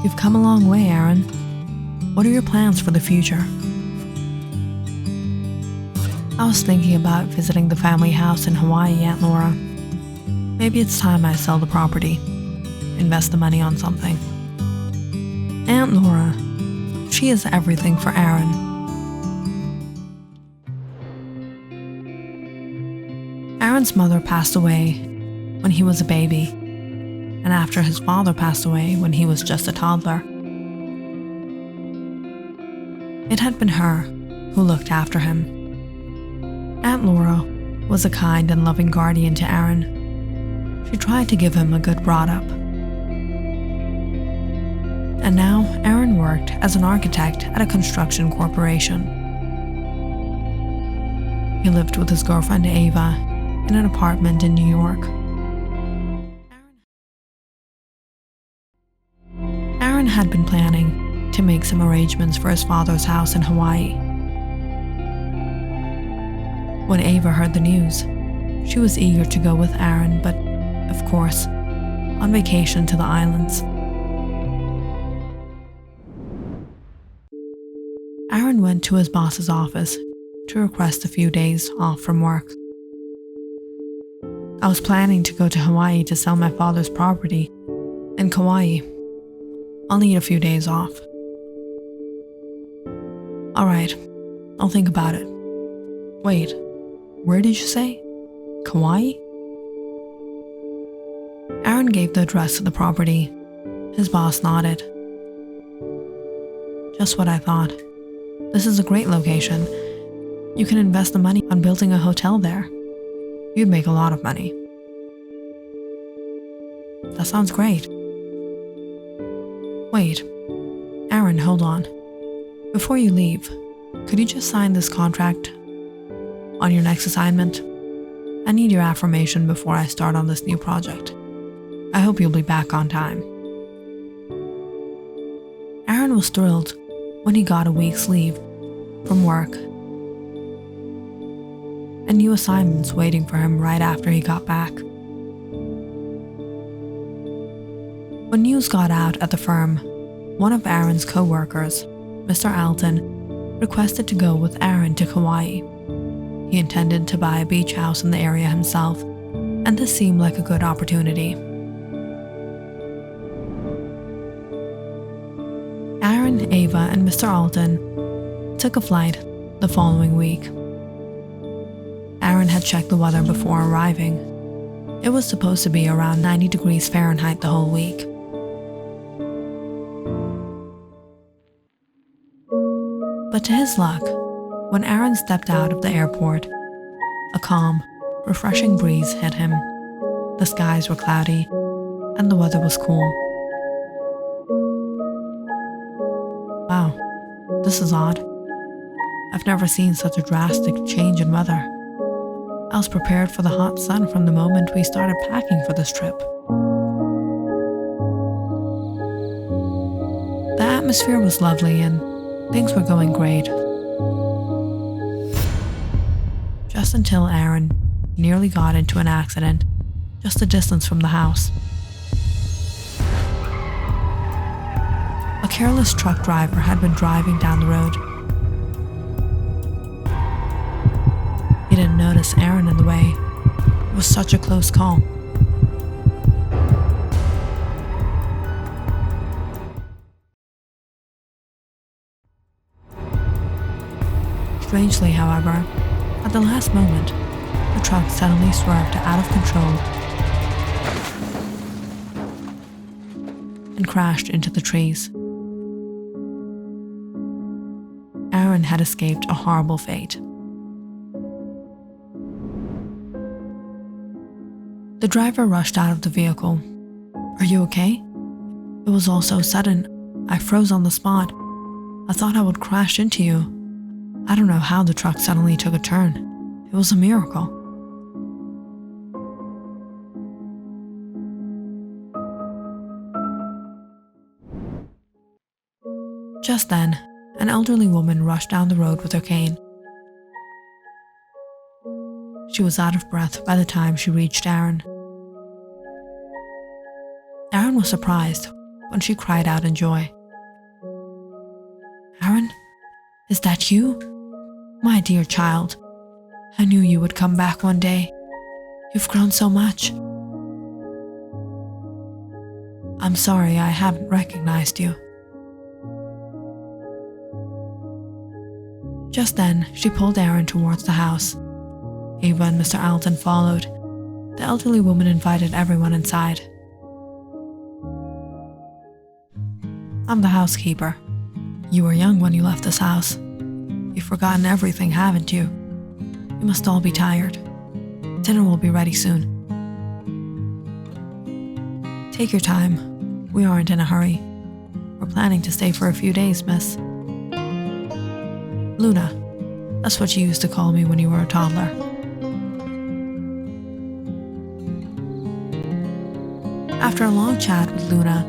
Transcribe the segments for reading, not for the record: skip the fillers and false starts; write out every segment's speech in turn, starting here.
You've come a long way, Aaron. What are your plans for the future? I was thinking about visiting the family house in Hawaii, Aunt Laura. Maybe it's time I sell the property. Invest the money on something. Aunt Laura, she is everything for Aaron. Aaron's mother passed away when he was a baby, and after his father passed away when he was just a toddler. It had been her who looked after him. Aunt Laura was a kind and loving guardian to Aaron. She tried to give him a good brought-up. And now Aaron worked as an architect at a construction corporation. He lived with his girlfriend Ava in an apartment in New York. Aaron had been planning to make some arrangements for his father's house in Hawaii. When Ava heard the news, she was eager to go with Aaron, but, of course, on vacation to the islands. Aaron went to his boss's office to request a few days off from work. I was planning to go to Hawaii to sell my father's property in Kauai. I'll need a few days off. Alright, I'll think about it. Wait, where did you say? Kauai? Aaron gave the address of the property. His boss nodded. Just what I thought. This is a great location. You can invest the money on building a hotel there. You'd make a lot of money. That sounds great. Wait, Aaron, hold on. Before you leave, could you just sign this contract on your next assignment? I need your affirmation before I start on this new project. I hope you'll be back on time. Aaron was thrilled when he got a week's leave from work and new assignments waiting for him right after he got back. When news got out at the firm, one of Aaron's co-workers, Mr. Alton, requested to go with Aaron to Kauai. He intended to buy a beach house in the area himself, and this seemed like a good opportunity. Aaron, Ava, and Mr. Alton took a flight the following week. Aaron had checked the weather before arriving. It was supposed to be around 90 degrees Fahrenheit the whole week. But to his luck, when Aaron stepped out of the airport, a calm, refreshing breeze hit him. The skies were cloudy, and the weather was cool. Wow, this is odd. I've never seen such a drastic change in weather. I was prepared for the hot sun from the moment we started packing for this trip. The atmosphere was lovely and things were going great. Just until Aaron nearly got into an accident just a distance from the house. A careless truck driver had been driving down the road. He didn't notice Aaron in the way. It was such a close call. Strangely, however, at the last moment, the truck suddenly swerved out of control and crashed into the trees. Aaron had escaped a horrible fate. The driver rushed out of the vehicle. "Are you okay?" "It was all so sudden. I froze on the spot. I thought I would crash into you. I don't know how the truck suddenly took a turn. It was a miracle." Just then, an elderly woman rushed down the road with her cane. She was out of breath by the time she reached Aaron. Aaron was surprised when she cried out in joy. "Aaron, is that you? My dear child, I knew you would come back one day. You've grown so much." "I'm sorry I haven't recognized you." Just then, she pulled Aaron towards the house. Ava and Mr. Alton followed. The elderly woman invited everyone inside. "I'm the housekeeper. You were young when you left this house. You've forgotten everything, haven't you? You must all be tired. Dinner will be ready soon." "Take your time. We aren't in a hurry. We're planning to stay for a few days, miss." "Luna, that's what you used to call me when you were a toddler." After a long chat with Luna,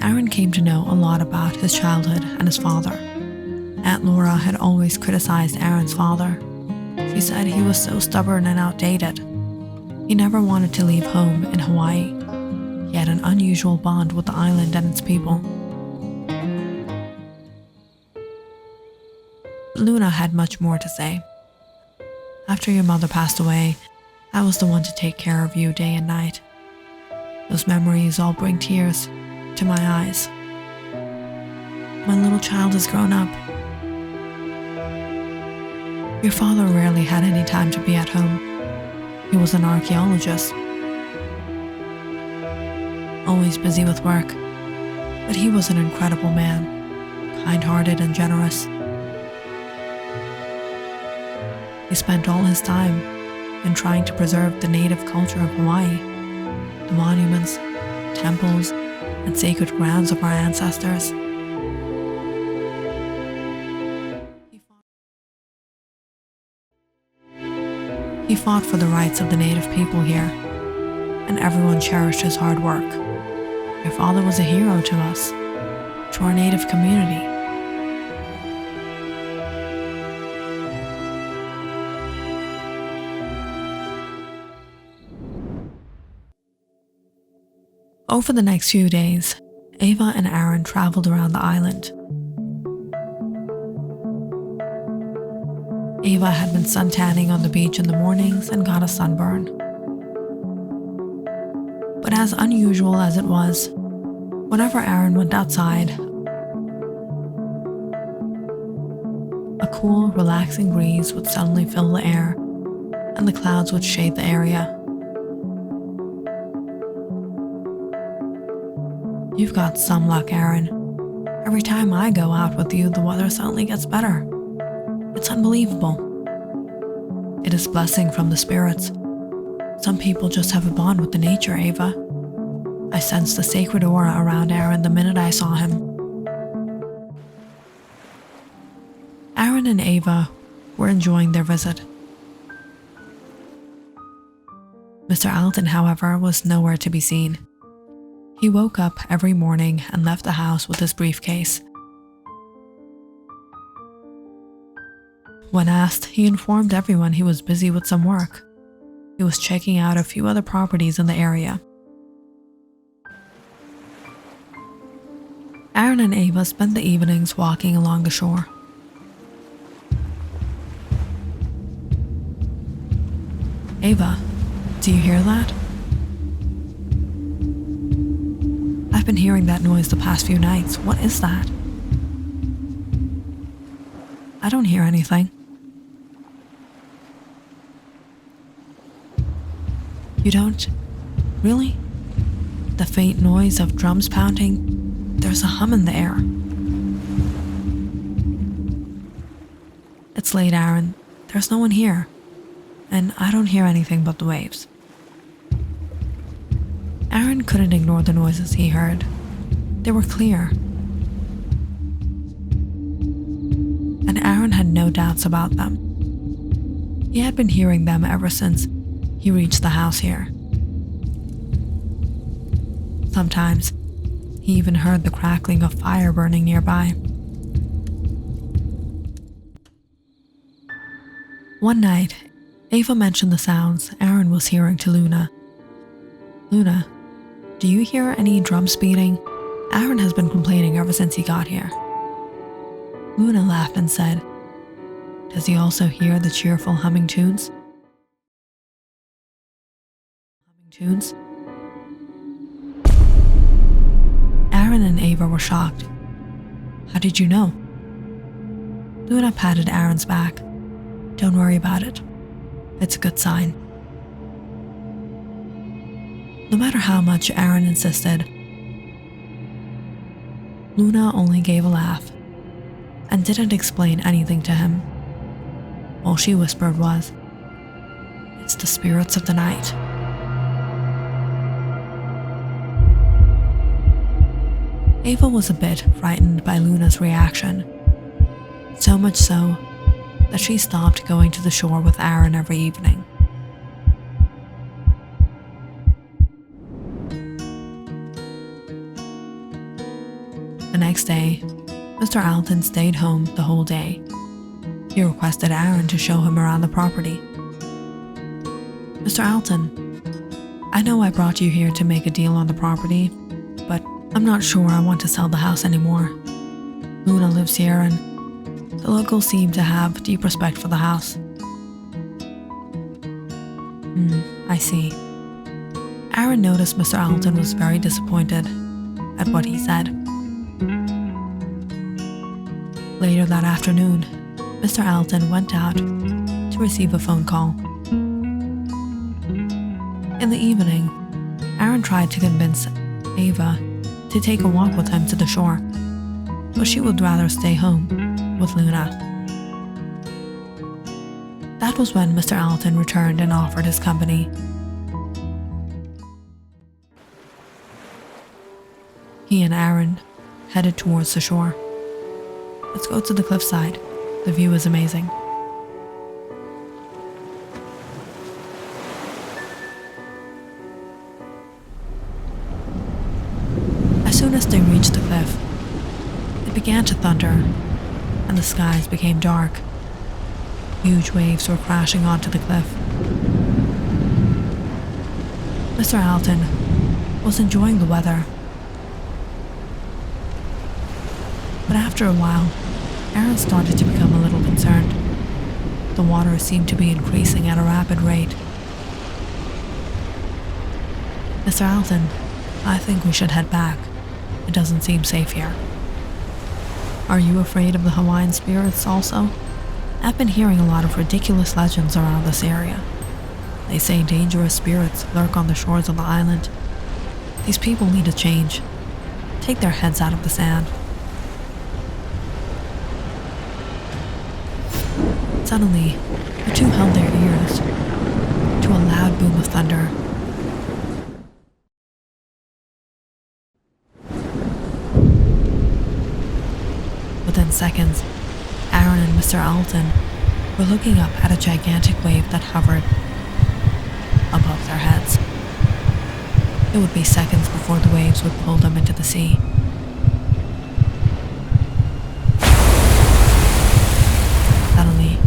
Aaron came to know a lot about his childhood and his father. Aunt Laura had always criticized Aaron's father. She said he was so stubborn and outdated. He never wanted to leave home in Hawaii. He had an unusual bond with the island and its people. Luna had much more to say. "After your mother passed away, I was the one to take care of you day and night. Those memories all bring tears to my eyes. My little child has grown up. Your father rarely had any time to be at home. He was an archaeologist, always busy with work, but he was an incredible man, kind-hearted and generous. He spent all his time in trying to preserve the native culture of Hawaii, the monuments, temples, and sacred grounds of our ancestors. He fought for the rights of the native people here, and everyone cherished his hard work. Your father was a hero to us, to our native community." Over the next few days, Ava and Aaron traveled around the island. Ava had been suntanning on the beach in the mornings and got a sunburn. But as unusual as it was, whenever Aaron went outside, a cool, relaxing breeze would suddenly fill the air, and the clouds would shade the area. "You've got some luck, Aaron. Every time I go out with you, the weather suddenly gets better. It's unbelievable. It is blessing from the spirits. Some people just have a bond with the nature, Ava. I sensed the sacred aura around Aaron the minute I saw him." Aaron and Ava were enjoying their visit. Mr. Alton, however, was nowhere to be seen. He woke up every morning and left the house with his briefcase. When asked, he informed everyone he was busy with some work. He was checking out a few other properties in the area. Aaron and Ava spent the evenings walking along the shore. "Ava, do you hear that?" "I've been hearing that noise the past few nights. What is that?" "I don't hear anything." "You don't? Really?" "The faint noise of drums pounding. There's a hum in the air." "It's late, Aaron. There's no one here. And I don't hear anything but the waves." Aaron couldn't ignore the noises he heard. They were clear. And Aaron had no doubts about them. He had been hearing them ever since he reached the house here. Sometimes, he even heard the crackling of fire burning nearby. One night, Ava mentioned the sounds Aaron was hearing to Luna. "Luna, do you hear any drums beating? Aaron has been complaining ever since he got here. Luna laughed and said, "Does he also hear the cheerful humming tunes?" Aaron and Ava were shocked. "How did you know?" Luna patted Aaron's back. "Don't worry about it. It's a good sign." No matter how much Aaron insisted, Luna only gave a laugh and didn't explain anything to him. All she whispered was, "It's the spirits of the night." Ava was a bit frightened by Luna's reaction, so much so that she stopped going to the shore with Aaron every evening. The next day, Mr. Alton stayed home the whole day. He requested Aaron to show him around the property. "Mr. Alton, I know I brought you here to make a deal on the property, but I'm not sure I want to sell the house anymore. Luna lives here and the locals seem to have deep respect for the house." I see. Aaron noticed Mr. Alton was very disappointed at what he said. Later that afternoon, Mr. Alton went out to receive a phone call. In the evening, Aaron tried to convince Ava to take a walk with him to the shore, but she would rather stay home with Luna. That was when Mr. Alton returned and offered his company. He and Aaron headed towards the shore. "Let's go to the cliffside. The view is amazing." As soon as they reached the cliff, it began to thunder, and the skies became dark. Huge waves were crashing onto the cliff. Mr. Alton was enjoying the weather. But after a while, Aaron started to become a little concerned. The water seemed to be increasing at a rapid rate. "Mr. Alton, I think we should head back. It doesn't seem safe here." "Are you afraid of the Hawaiian spirits also?" "I've been hearing a lot of ridiculous legends around this area. They say dangerous spirits lurk on the shores of the island. These people need a change. Take their heads out of the sand." Suddenly, the two held their ears to a loud boom of thunder. Within seconds, Aaron and Mr. Alton were looking up at a gigantic wave that hovered above their heads. It would be seconds before the waves would pull them into the sea. Suddenly,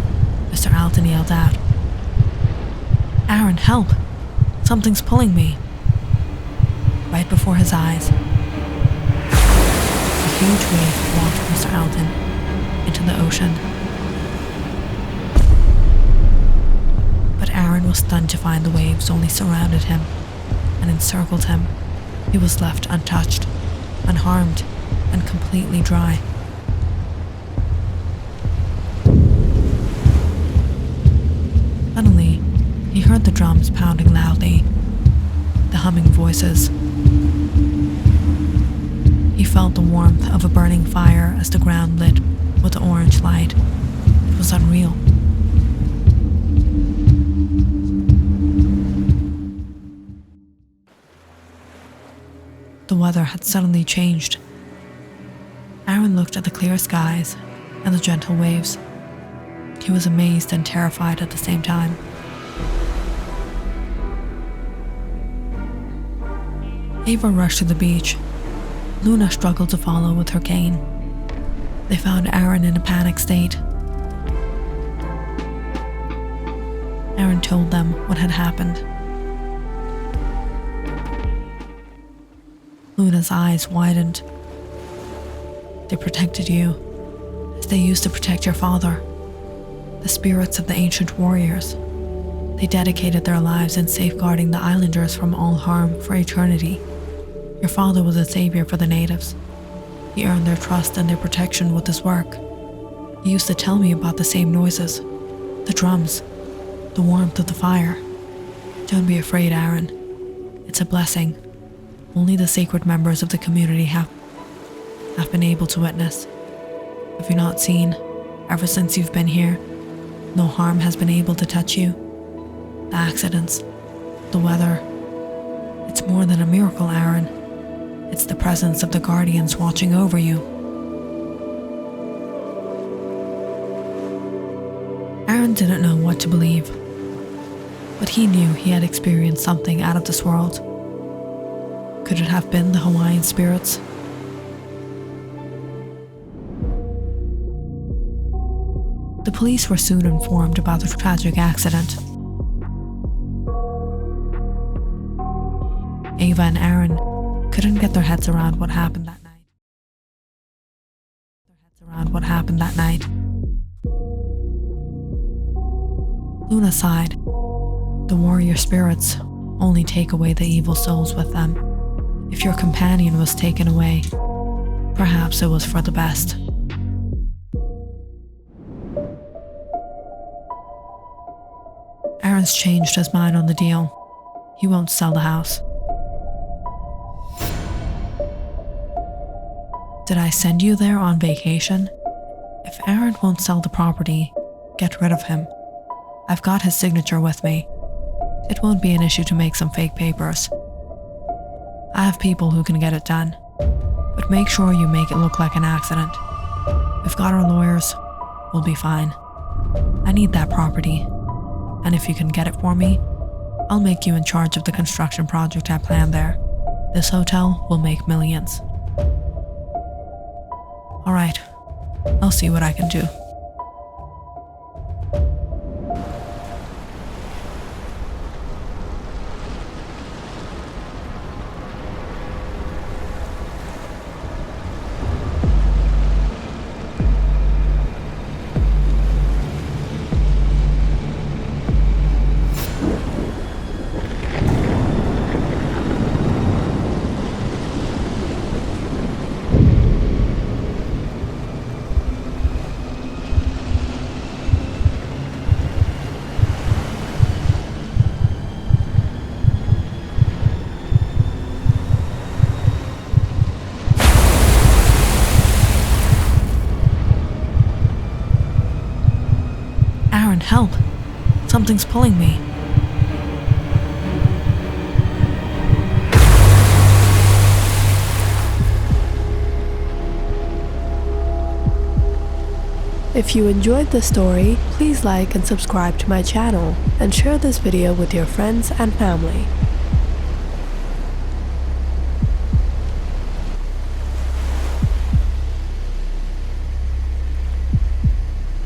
Mr. Alton yelled out, "Aaron, help! Something's pulling me!" Right before his eyes, a huge wave launched Mr. Alton into the ocean. But Aaron was stunned to find the waves only surrounded him and encircled him. He was left untouched, unharmed, and completely dry. Suddenly, he heard the drums pounding loudly, the humming voices. He felt the warmth of a burning fire as the ground lit with orange light. It was unreal. The weather had suddenly changed. Aaron looked at the clear skies and the gentle waves. He was amazed and terrified at the same time. Ava rushed to the beach. Luna struggled to follow with her cane. They found Aaron in a panic state. Aaron told them what had happened. Luna's eyes widened They protected you, as they used to protect your father. The spirits of the ancient warriors. They dedicated their lives in safeguarding the islanders from all harm for eternity. Your father was a savior for the natives. He earned their trust and their protection with his work. He used to tell me about the same noises, the drums, the warmth of the fire. Don't be afraid, Aaron. It's a blessing. Only the sacred members of the community have been able to witness. Have you not seen, ever since you've been here, no harm has been able to touch you? The accidents, the weather. It's more than a miracle, Aaron. It's the presence of the guardians watching over you. Aaron didn't know what to believe, but he knew he had experienced something out of this world. Could it have been the Hawaiian spirits? The police were soon informed about the tragic accident. Ava and Aaron couldn't get their heads around what happened that night. Luna sighed. The warrior spirits only take away the evil souls with them. If your companion was taken away, perhaps it was for the best. Aaron's changed his mind on the deal. He won't sell the house. Did I send you there on vacation? If Aaron won't sell the property, get rid of him. I've got his signature with me. It won't be an issue to make some fake papers. I have people who can get it done, but make sure you make it look like an accident. We've got our lawyers. We'll be fine. I need that property, and if you can get it for me, I'll make you in charge of the construction project I planned there. This hotel will make millions. All right, I'll see what I can do. Help! Something's pulling me. If you enjoyed this story, please like and subscribe to my channel and share this video with your friends and family.